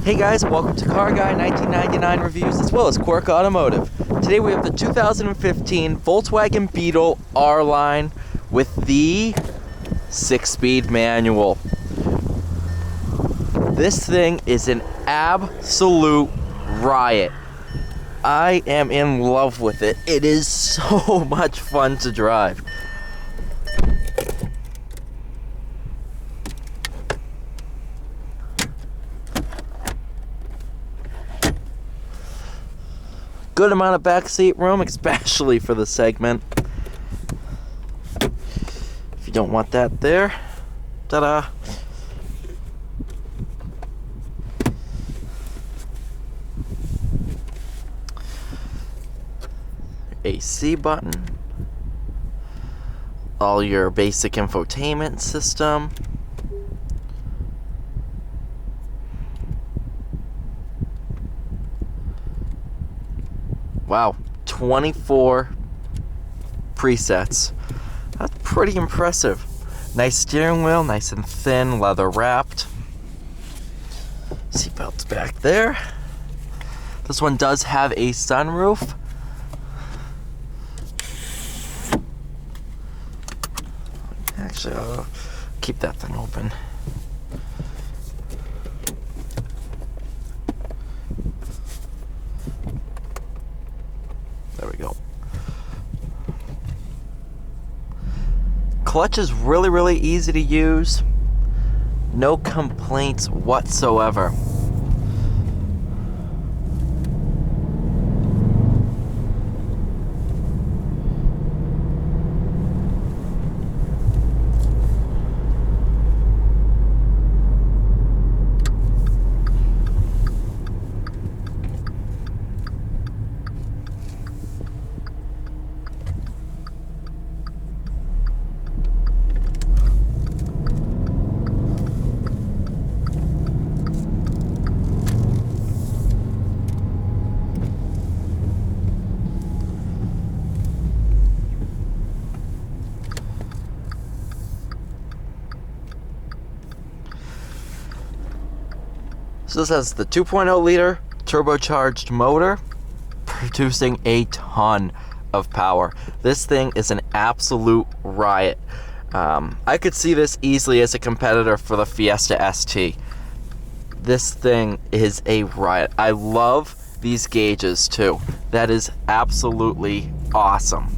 Hey guys, welcome to Car Guy 1999 Reviews as well as Quirk Automotive. Today we have the 2015 Volkswagen Beetle R-Line with the 6-speed manual. This thing is an absolute riot. I am in love with it. It is so much fun to drive. Good amount of backseat room, especially for the segment. If you don't want that there, ta-da. AC button. All your basic infotainment system. Wow, 24 presets. That's pretty impressive. Nice steering wheel, nice and thin, leather wrapped. Seatbelts back there. This one does have a sunroof. Actually, I'll keep that thing open. There we go. Clutch is really easy to use. No complaints whatsoever. So this has the 2.0 liter turbocharged motor producing a ton of power. This thing is an absolute riot. I could see this easily as a competitor for the Fiesta ST. This thing is a riot. I love these gauges too. That is absolutely awesome.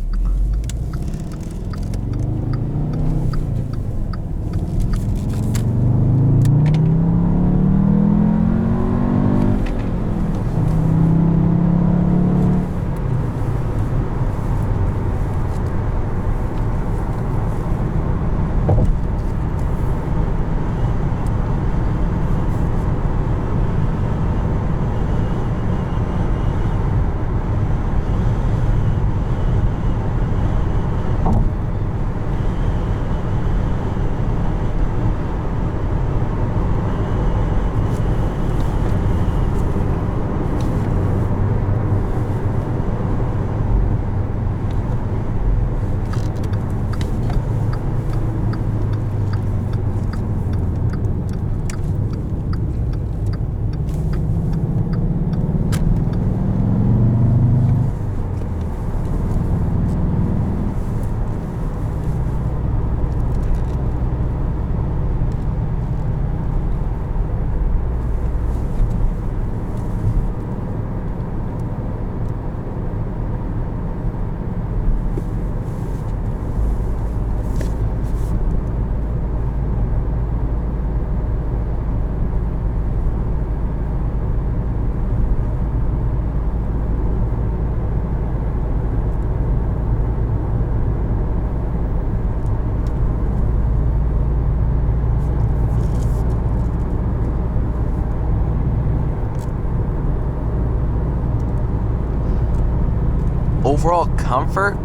Overall comfort,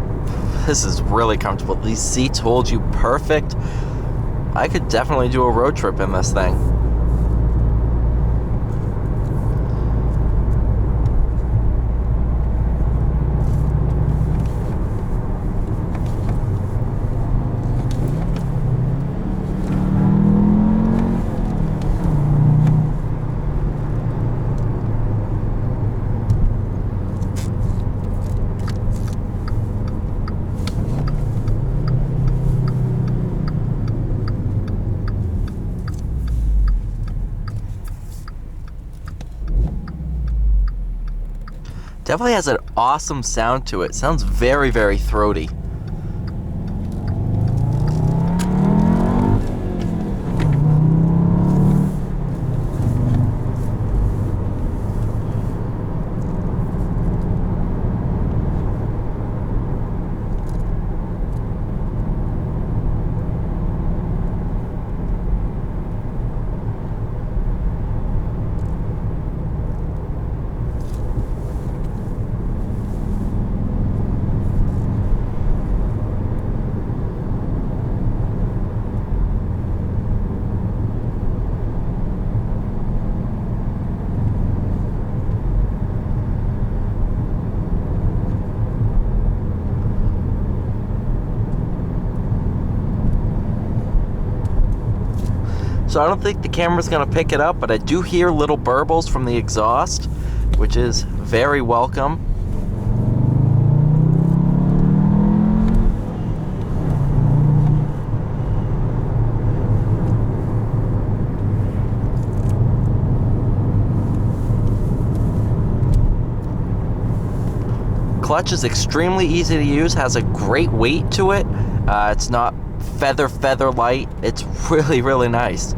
this is really comfortable. These seats hold you perfect. I could definitely do a road trip in this thing. Definitely has an awesome sound to it. Sounds very, very throaty. So I don't think the camera's gonna pick it up, but I do hear little burbles from the exhaust, which is very welcome. Clutch is extremely easy to use, has a great weight to it. It's not feather light. It's really, really nice.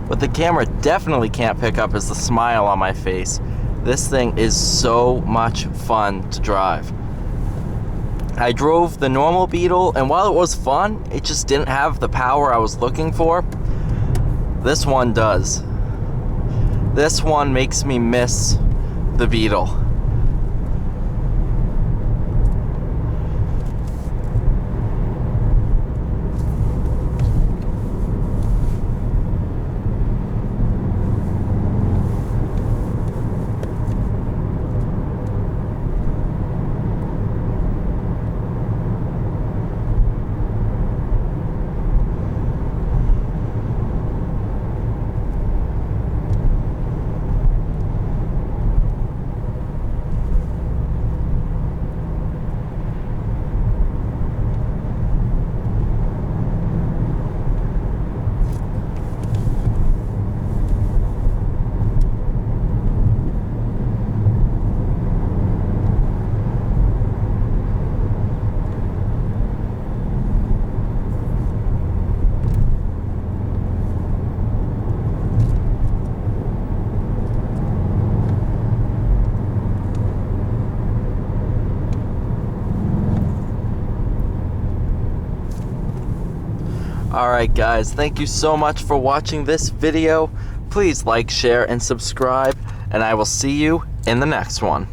What the camera definitely can't pick up is the smile on my face. This thing is so much fun to drive. I drove the normal Beetle, and while it was fun, it just didn't have the power I was looking for. This one does. This one makes me miss the Beetle. Alright guys, thank you so much for watching this video. Please like, share, and subscribe, and I will see you in the next one.